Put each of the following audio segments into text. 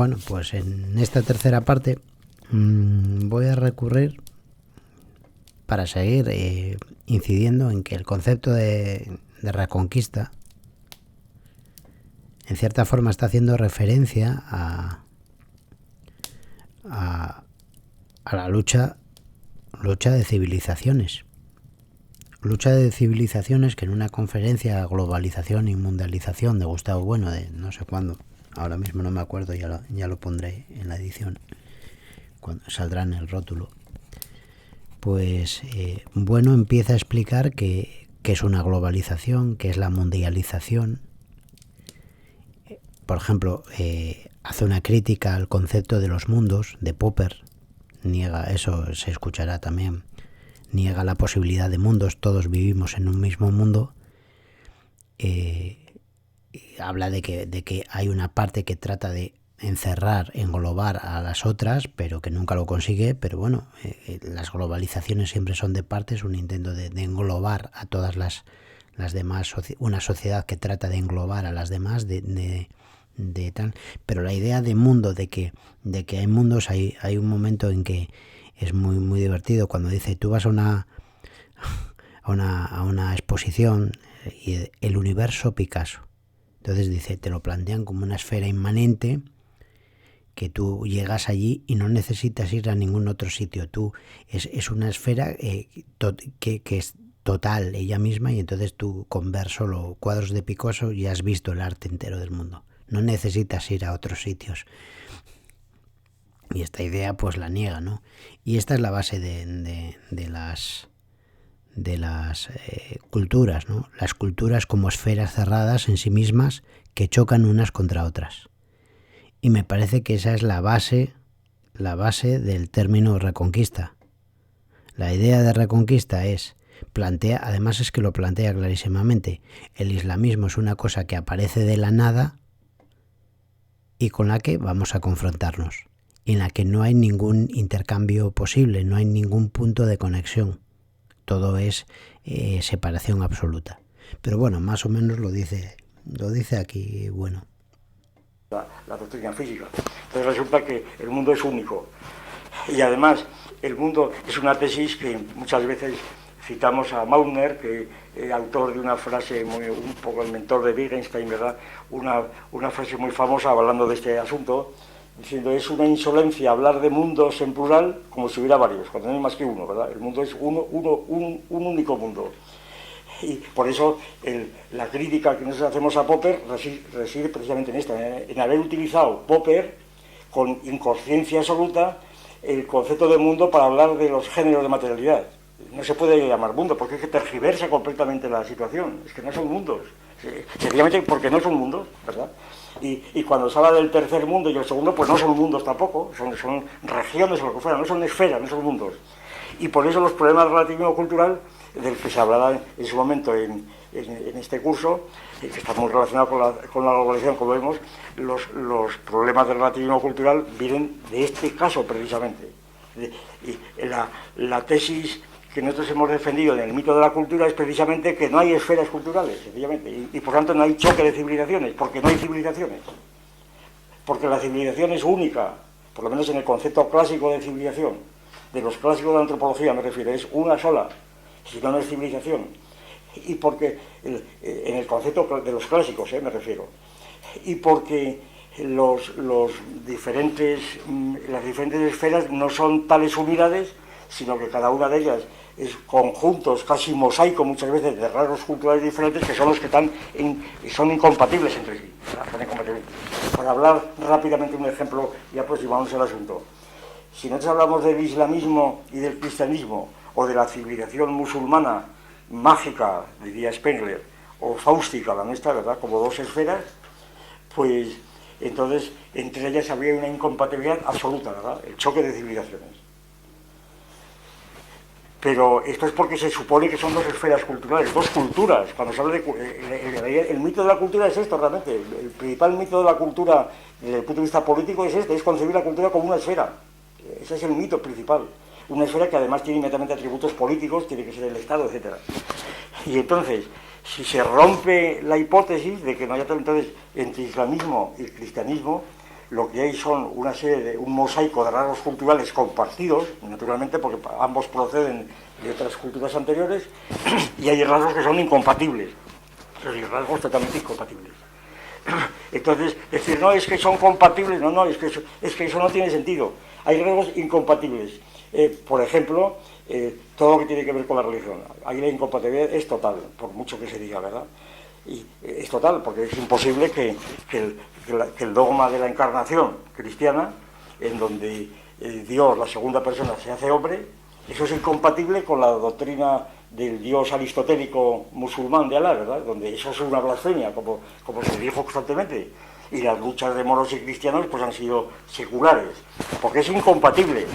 Bueno, pues en esta tercera parte voy a recurrir para seguir incidiendo en que el concepto de reconquista en cierta forma está haciendo referencia a la lucha de civilizaciones. Lucha de civilizaciones que en una conferencia Globalización y Mundialización de Gustavo Bueno, de no sé cuándo, ahora mismo no me acuerdo, ya lo pondré en la edición, cuando saldrá en el rótulo, pues Bueno empieza a explicar qué es una globalización, qué es la mundialización. Por ejemplo, hace una crítica al concepto de los mundos, de Popper, niega, eso se escuchará también, niega la posibilidad de mundos, todos vivimos en un mismo mundo. Habla de que hay una parte que trata de encerrar, englobar a las otras, pero que nunca lo consigue. Pero bueno, las globalizaciones siempre son de partes, un intento de englobar a todas las demás, una sociedad que trata de englobar a las demás, de tal. Pero la idea de mundo, de que hay mundos, hay un momento en que es muy muy divertido cuando dice, tú vas a una exposición y el universo Picasso. Entonces dice, te lo plantean como una esfera inmanente que tú llegas allí y no necesitas ir a ningún otro sitio. Tú es una esfera que es total ella misma, y entonces tú con ver solo cuadros de Picasso ya has visto el arte entero del mundo. No necesitas ir a otros sitios. Y esta idea pues la niega, ¿no? Y esta es la base de las culturas, ¿no? Las culturas como esferas cerradas en sí mismas que chocan unas contra otras. Y me parece que esa es la base del término reconquista. La idea de reconquista además es que lo plantea clarísimamente. El islamismo es una cosa que aparece de la nada y con la que vamos a confrontarnos, en la que no hay ningún intercambio posible, no hay ningún punto de conexión. Todo es separación absoluta. Pero bueno, más o menos lo dice aquí, bueno. La doctrina física. Entonces resulta que el mundo es único. Y además, el mundo es una tesis que muchas veces citamos a Mautner, que autor de una frase, un poco el mentor de Wittgenstein, ¿verdad? Una frase muy famosa hablando de este asunto, diciendo, es una insolencia hablar de mundos en plural como si hubiera varios, cuando no hay más que uno, ¿verdad? El mundo es un único mundo. Y por eso la crítica que nosotros hacemos a Popper reside precisamente en esta, en haber utilizado Popper con inconsciencia absoluta el concepto de mundo para hablar de los géneros de materialidad. No se puede llamar mundo porque es que tergiversa completamente la situación, es que no son mundos, sencillamente porque no son mundos, ¿verdad? Y cuando se habla del tercer mundo y el segundo, pues no son mundos tampoco, son regiones o lo que fuera, no son esferas, no son mundos. Y por eso los problemas del relativismo cultural, del que se hablará en su momento en este curso, que está muy relacionado con la globalización, como vemos, los problemas del relativismo cultural vienen de este caso precisamente. Y la tesis que nosotros hemos defendido en el mito de la cultura es precisamente que no hay esferas culturales, sencillamente, y por tanto no hay choque de civilizaciones, porque no hay civilizaciones. Porque la civilización es única, por lo menos en el concepto clásico de civilización, de los clásicos de la antropología me refiero, es una sola, si no es civilización. Y porque, en el concepto de los clásicos, me refiero, y porque las diferentes esferas no son tales unidades, sino que cada una de ellas es conjuntos, casi mosaico muchas veces, de rasgos culturales diferentes, que son los que son incompatibles entre sí. Para hablar rápidamente un ejemplo y aproximarnos al asunto. Si nosotros hablamos del islamismo y del cristianismo, o de la civilización musulmana mágica, diría Spengler, o fáustica, la nuestra, ¿verdad?, como dos esferas, pues entonces entre ellas habría una incompatibilidad absoluta, ¿verdad?, el choque de civilizaciones. Pero esto es porque se supone que son dos esferas culturales, dos culturas. Cuando se habla de el mito de la cultura es esto realmente. El principal mito de la cultura desde el punto de vista político es este, es concebir la cultura como una esfera. Ese es el mito principal. Una esfera que además tiene inmediatamente atributos políticos, tiene que ser el Estado, etc. Y entonces, si se rompe la hipótesis de que no haya tal, entonces entre islamismo y cristianismo, lo que hay son un mosaico de rasgos culturales compartidos, naturalmente, porque ambos proceden de otras culturas anteriores, y hay rasgos que son incompatibles, hay rasgos totalmente incompatibles. Entonces, decir, no, es que son compatibles, no, es que eso no tiene sentido. Hay rasgos incompatibles. Por ejemplo, todo lo que tiene que ver con la religión. Ahí la incompatibilidad es total, por mucho que se diga, ¿verdad? Y es total, porque es imposible que el dogma de la encarnación cristiana, en donde Dios, la segunda persona, se hace hombre, eso es incompatible con la doctrina del Dios aristotélico musulmán de Alá, ¿verdad? Donde eso es una blasfemia, como se dijo constantemente. Y las luchas de moros y cristianos pues han sido seculares, porque es incompatible.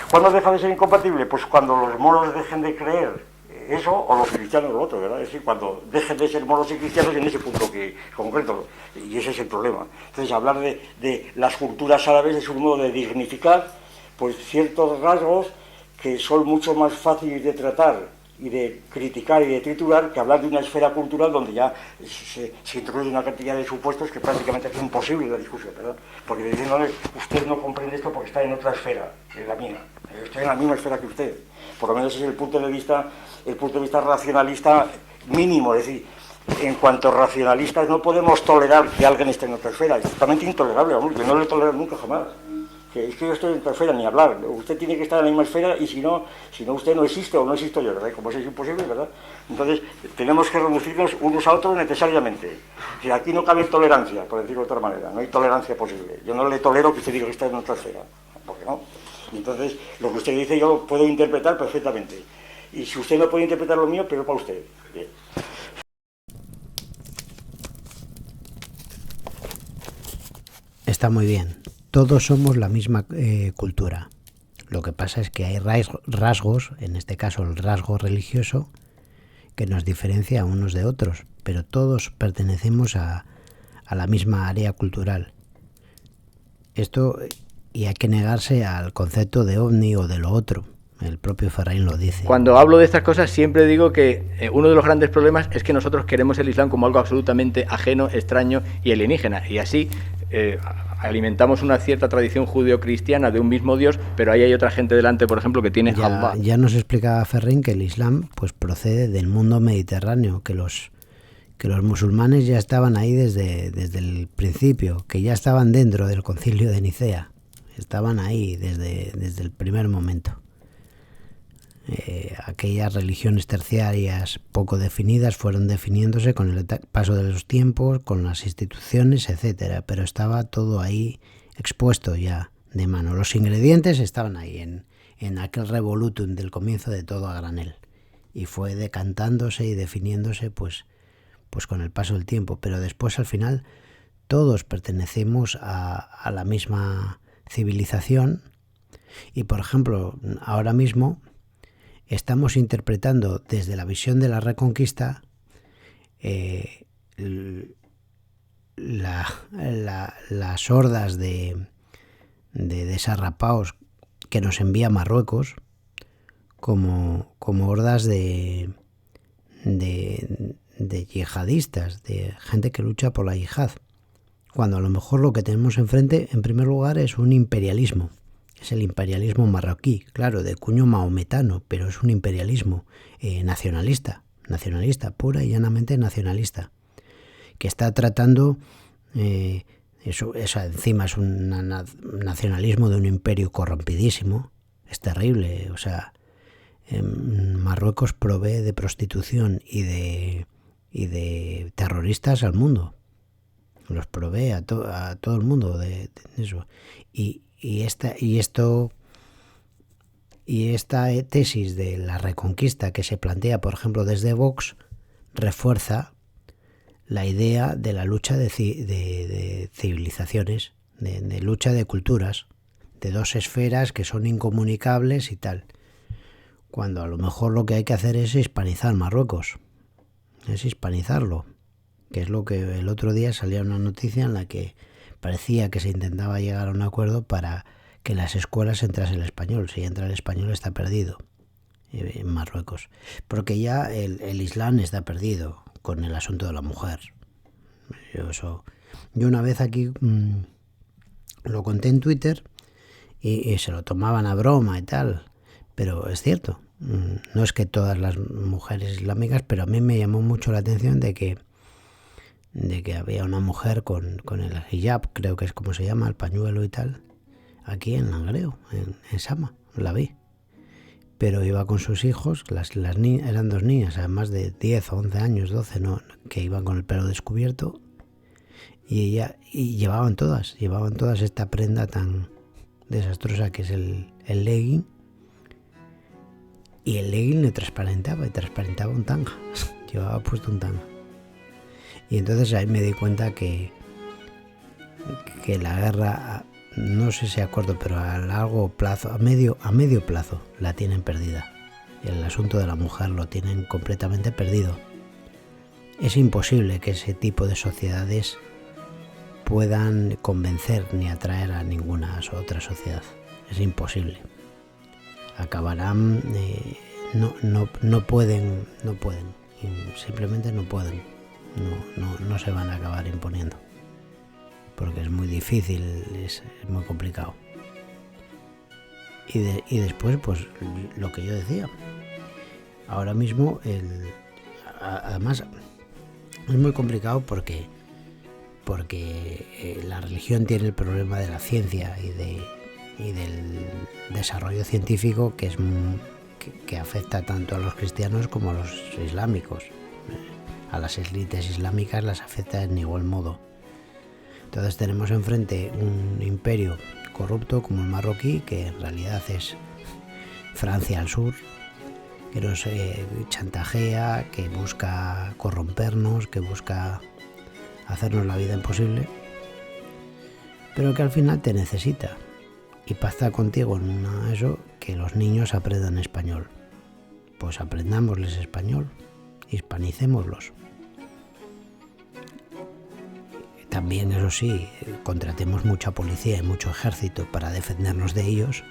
¿Cuándo deja de ser incompatible? Pues cuando los moros dejen de creer eso, o los cristianos lo otro, ¿verdad? Es decir, cuando dejen de ser moros y cristianos en ese punto concreto, y ese es el problema. Entonces, hablar de las culturas árabes es un modo de dignificar pues ciertos rasgos que son mucho más fáciles de tratar y de criticar y de triturar que hablar de una esfera cultural donde ya se introduce una cantidad de supuestos que prácticamente es imposible la discusión, ¿verdad? Porque diciéndole, usted no comprende esto porque está en otra esfera, en la mía, estoy en la misma esfera que usted. Por lo menos ese es el punto de vista racionalista mínimo, es decir, en cuanto a racionalistas no podemos tolerar que alguien esté en otra esfera, es totalmente intolerable, vamos, yo no lo he tolerado nunca jamás. Que es que yo estoy en otra esfera, ni hablar, usted tiene que estar en la misma esfera y si no usted no existe o no existo yo, ¿verdad? Como eso es imposible, ¿verdad? Entonces tenemos que reducirnos unos a otros necesariamente. Si aquí no cabe tolerancia, por decirlo de otra manera, no hay tolerancia posible. Yo no le tolero que usted diga que está en otra esfera, ¿por qué no? Y entonces lo que usted dice yo lo puedo interpretar perfectamente. Y si usted no puede interpretar lo mío, pero para usted. Bien. Está muy bien. Todos somos la misma cultura. Lo que pasa es que hay rasgos, en este caso el rasgo religioso, que nos diferencia unos de otros, pero todos pertenecemos a la misma área cultural. Esto, y hay que negarse al concepto de ovni o de lo otro. El propio Ferrain lo dice. Cuando hablo de estas cosas siempre digo que uno de los grandes problemas es que nosotros queremos el Islam como algo absolutamente ajeno, extraño y alienígena, y así alimentamos una cierta tradición judeocristiana de un mismo Dios, pero ahí hay otra gente delante, por ejemplo, que tiene Allah. Ya nos explicaba Ferrain que el Islam pues procede del mundo mediterráneo, que los musulmanes ya estaban ahí desde el principio, que ya estaban dentro del concilio de Nicea, estaban ahí desde el primer momento. Aquellas religiones terciarias poco definidas fueron definiéndose con el paso de los tiempos, con las instituciones, etcétera, pero estaba todo ahí expuesto ya de mano. Los ingredientes estaban ahí en aquel revolutum del comienzo de todo a granel, y fue decantándose y definiéndose pues con el paso del tiempo, pero después al final todos pertenecemos a la misma civilización. Y por ejemplo, ahora mismo estamos interpretando desde la visión de la Reconquista las hordas de desarrapaos que nos envía Marruecos como hordas de yihadistas, de gente que lucha por la yihad, cuando a lo mejor lo que tenemos enfrente en primer lugar es un imperialismo. Es el imperialismo marroquí, claro, de cuño maometano, pero es un imperialismo nacionalista, pura y llanamente nacionalista, que está tratando, eso encima es un nacionalismo de un imperio corrompidísimo, es terrible, o sea, Marruecos provee de prostitución y de terroristas al mundo, los provee a todo el mundo de eso, y esta tesis de la reconquista que se plantea, por ejemplo, desde Vox, refuerza la idea de la lucha de civilizaciones, de lucha de culturas, de dos esferas que son incomunicables y tal, cuando a lo mejor lo que hay que hacer es hispanizar Marruecos, es hispanizarlo, que es lo que el otro día salía una noticia en la que parecía que se intentaba llegar a un acuerdo para que en las escuelas entrase el español. Si entra el español está perdido en Marruecos, porque ya el Islam está perdido con el asunto de la mujer. Yo una vez aquí lo conté en Twitter y se lo tomaban a broma y tal, pero es cierto. No es que todas las mujeres islámicas, pero a mí me llamó mucho la atención de que había una mujer con el hijab, creo que es como se llama, el pañuelo y tal, aquí en Langreo, en Sama, la vi. Pero iba con sus hijos, eran 2 niñas, además de 10 o 11 años, 12, que iban con el pelo descubierto, y llevaban todas esta prenda tan desastrosa que es el legging. Y el legging le transparentaba un tanga. Llevaba puesto un tanga. Y entonces ahí me di cuenta que la guerra, no sé si a corto, pero a largo plazo, a medio plazo, la tienen perdida. El asunto de la mujer lo tienen completamente perdido. Es imposible que ese tipo de sociedades puedan convencer ni atraer a ninguna otra sociedad. Es imposible. Acabarán, no pueden, simplemente no pueden, no se van a acabar imponiendo, porque es muy difícil, es muy complicado. Y después, pues lo que yo decía, ahora mismo, además es muy complicado porque la religión tiene el problema de la ciencia y del desarrollo científico que afecta tanto a los cristianos como a los islámicos. A las élites islámicas las afecta en igual modo. Entonces tenemos enfrente un imperio corrupto como el marroquí, que en realidad es Francia al sur, que nos chantajea, que busca corrompernos, que busca hacernos la vida imposible, pero que al final te necesita y pacta contigo en eso, que los niños aprendan español. Pues aprendámosles español, hispanicémoslos. También, eso sí, contratemos mucha policía y mucho ejército para defendernos de ellos,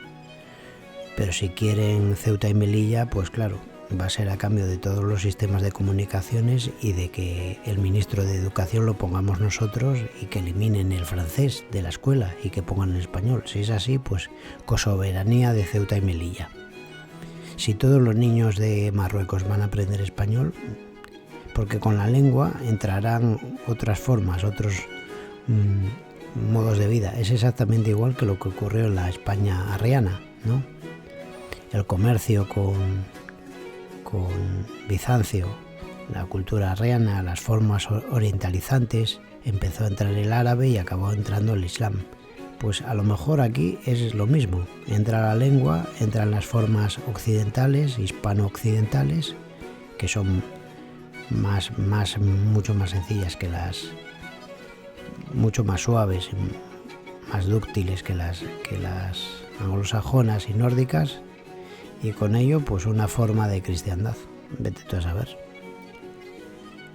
pero si quieren Ceuta y Melilla, pues claro, va a ser a cambio de todos los sistemas de comunicaciones y de que el ministro de Educación lo pongamos nosotros y que eliminen el francés de la escuela y que pongan el español. Si es así, pues cosoberanía de Ceuta y Melilla. Si todos los niños de Marruecos van a aprender español, porque con la lengua entrarán otras formas, otros modos de vida. Es exactamente igual que lo que ocurrió en la España arriana, ¿no? El comercio con Bizancio, la cultura arriana, las formas orientalizantes, empezó a entrar el árabe y acabó entrando el islam. Pues a lo mejor aquí es lo mismo, entra la lengua, entran las formas occidentales, hispano-occidentales, que son mucho más sencillas que mucho más suaves, más dúctiles que las anglosajonas y nórdicas, y con ello pues una forma de cristiandad. Vete tú a saber.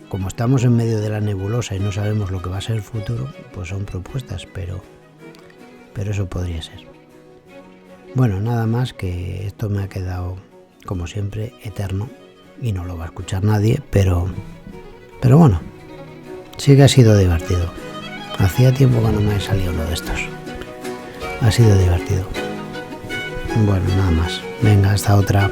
Como estamos en medio de la nebulosa y no sabemos lo que va a ser el futuro, pues son propuestas, pero eso podría ser. Bueno, nada más, que esto me ha quedado, como siempre, eterno y no lo va a escuchar nadie, pero bueno, sí que ha sido divertido. Hacía tiempo que no me salía uno de estos. Ha sido divertido. Bueno, nada más. Venga, hasta otra.